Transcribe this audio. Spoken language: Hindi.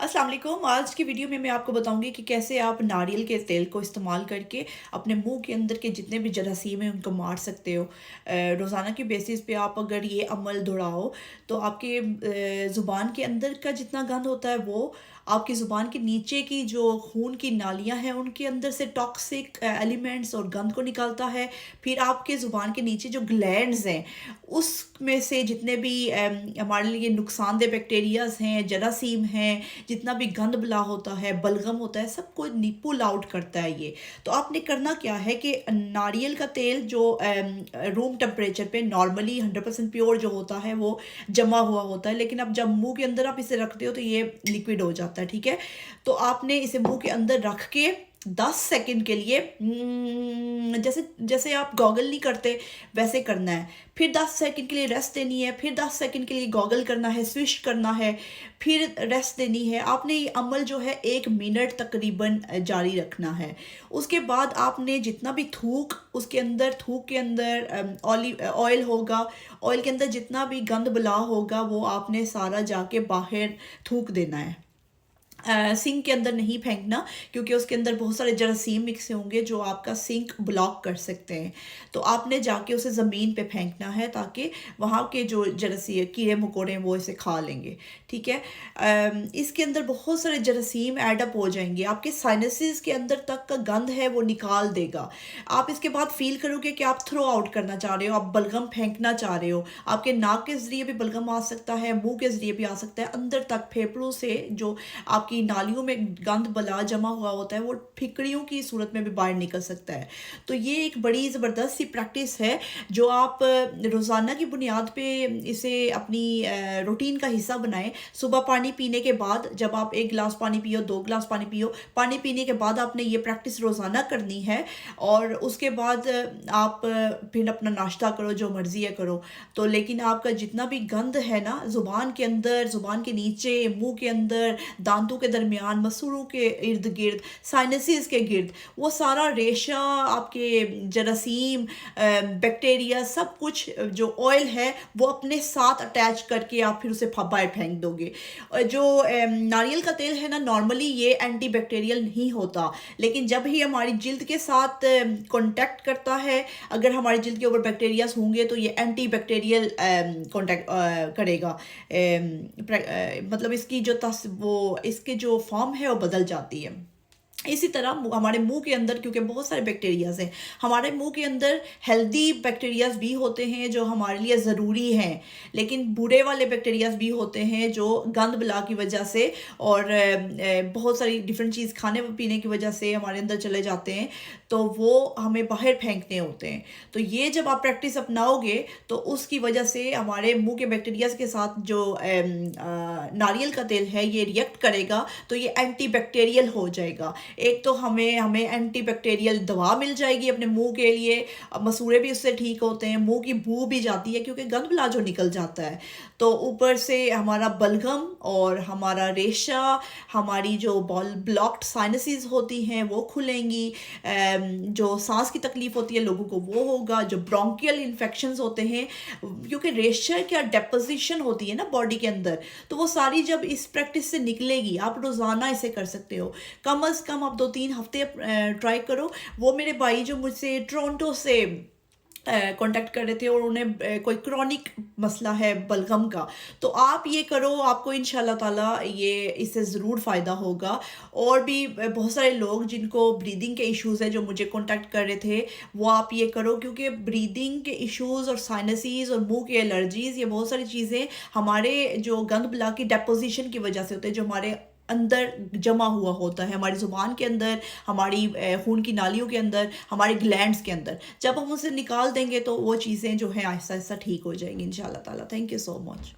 अस्सलाम वालेकुम। आज की वीडियो में मैं आपको बताऊंगी कि कैसे आप नारियल के तेल को इस्तेमाल करके अपने मुंह के अंदर के जितने भी जरासीम हैं उनको मार सकते हो। रोज़ाना की बेसिस पे आप अगर ये अमल दोहराओ तो आपके ज़ुबान के अंदर का जितना गंद होता है वो आपकी ज़ुबान के नीचे की जो खून की नालियां हैं उनके अंदर से टॉक्सिक एलिमेंट्स और गंद को निकालता है। फिर आपके ज़ुबान के नीचे जो ग्लैंड्स हैं उसमें से जितने भी हमारे लिए नुकसानदेह बैक्टीरियाज हैं, जरासीम हैं, जितना भी गंद बला होता है, बलगम होता है, सबको पुल आउट करता है ये। तो आपने करना क्या है कि नारियल का तेल जो रूम टेम्परेचर पे नॉर्मली 100% प्योर जो होता है वो जमा हुआ होता है, लेकिन अब जब मुंह के अंदर आप इसे रखते हो तो ये लिक्विड हो जाता है, ठीक है। तो आपने इसे मुंह के अंदर रख के 10 सेकंड के लिए जैसे जैसे आप गॉगल नहीं करते वैसे करना है। फिर 10 सेकंड के लिए रेस्ट देनी है, फिर 10 सेकंड के लिए गॉगल करना है, स्विश करना है, फिर रेस्ट देनी है। आपने ये अमल जो है 1 मिनट तकरीबन जारी रखना है। उसके बाद आपने जितना भी थूक के अंदर ऑलिव ऑयल होगा, ऑयल के अंदर जितना भी गंद बला होगा वो आपने सारा जाके बाहर थूक देना है। सिंक के अंदर नहीं फेंकना, क्योंकि उसके अंदर बहुत सारे जरासीम मिक्स होंगे जो आपका सिंक ब्लॉक कर सकते हैं। तो आपने जाके उसे ज़मीन पे फेंकना है ताकि वहाँ के जो जरासीम कीड़े मकोड़े हैं वो इसे खा लेंगे, ठीक है। इसके अंदर बहुत सारे जरासीम एडअप हो जाएंगे, आपके साइनसेस के अंदर तक का गंद है वो निकाल देगा। आप इसके बाद फील करोगे कि आप थ्रो आउट करना चाह रहे हो, आप बलगम फेंकना चाह रहे हो। आपके नाक के ज़रिए भी बलगम आ सकता है, मुंह के ज़रिए भी आ सकता है, अंदर तक फेफड़ों से जो आपकी नालियों में गंद बला जमा हुआ होता है वो फिकड़ियों की सूरत में भी बाहर निकल सकता है। तो ये एक बड़ी ज़बरदस्त सी प्रैक्टिस है जो आप रोज़ाना की बुनियाद पे इसे अपनी रूटीन का हिस्सा बनाएं। सुबह पानी पीने के बाद जब आप 1 गिलास पानी पियो, 2 गिलास पानी पियो, पानी पीने के बाद आपने ये प्रैक्टिस रोज़ाना करनी है। और उसके बाद आप फिर अपना नाश्ता करो, जो मर्ज़ी है करो। तो लेकिन आपका जितना भी गंद है ना ज़ुबान के अंदर, ज़ुबान के नीचे, मुंह के अंदर, दांतों के दरमियान, मसूड़ों के इर्द गिर्द, साइनसेस के गिर्द, वो सारा रेशा, आपके जरासीम, बैक्टीरिया, सब कुछ जो ऑयल है वो अपने साथ अटैच करके आप फिर उसे बाहर फेंक दोगे। जो नारियल का तेल है ना, नॉर्मली ये एंटी बैक्टीरियल नहीं होता, लेकिन जब ही हमारी जिल्द के साथ कांटेक्ट करता है, अगर हमारी जिल्द के ऊपर बैक्टीरियाज होंगे तो ये एंटी बैक्टीरियल कांटेक्ट करेगा। मतलब इसकी जो इसके जो फॉर्म है वो बदल जाती है। इसी तरह हमारे मुंह के अंदर, क्योंकि बहुत सारे बैक्टीरियाज हैं, हमारे मुंह के अंदर हेल्दी बैक्टीरियाज भी होते हैं जो हमारे लिए ज़रूरी हैं, लेकिन बुरे वाले बैक्टीरियाज भी होते हैं जो गंद बला की वजह से और बहुत सारी डिफरेंट चीज़ खाने पीने की वजह से हमारे अंदर चले जाते हैं, तो वो हमें बाहर फेंकने होते हैं। तो ये जब आप प्रैक्टिस अपनाओगे तो उसकी वजह से हमारे मुंह के बैक्टीरियाज के साथ जो नारियल का तेल है ये रिएक्ट करेगा, तो ये एंटी बैक्टीरियल हो जाएगा। एक तो हमें हमें एंटी बैक्टीरियल दवा मिल जाएगी अपने मुंह के लिए, मसूड़े भी उससे ठीक होते हैं, मुंह की बू भी जाती है क्योंकि गंद बला जो निकल जाता है। तो ऊपर से हमारा बलगम और हमारा रेशा, हमारी जो ब्लॉक्ड साइनसेस होती हैं वो खुलेंगी, जो सांस की तकलीफ होती है लोगों को वो होगा, जो ब्रोंकियल इन्फेक्शंस होते हैं, क्योंकि रेशा क्या डेपोजिशन होती है ना बॉडी के अंदर, तो वो सारी जब इस प्रैक्टिस से निकलेगी। आप रोज़ाना इसे कर सकते हो, कम अज़ कम आप 2-3 हफ्ते ट्राई करो। वो मेरे भाई जो मुझसे टोरंटो से कांटेक्ट कर रहे थे और उन्हें कोई क्रॉनिक मसला है बलगम का, तो आप ये करो, आपको इंशाल्लाह ताला ये इससे ज़रूर फ़ायदा होगा। और भी बहुत सारे लोग जिनको ब्रीदिंग के इश्यूज़ है जो मुझे कांटेक्ट कर रहे थे, वो आप ये करो, क्योंकि ब्रीदिंग के इश्यूज़ और साइनसीज़ और मुंह की एलर्जीज़, ये बहुत सारी चीज़ें हमारे जो गंद बला की डेपोजिशन की वजह से होते हैं, जो हमारे अंदर जमा हुआ होता है, हमारी ज़ुबान के अंदर, हमारी खून की नालियों के अंदर, हमारे ग्लैंड्स के अंदर। जब हम उसे निकाल देंगे तो वो चीज़ें जो हैं आहिस्ता आहिस्ता ठीक हो जाएंगी इंशाल्लाह ताला। Thank you so much.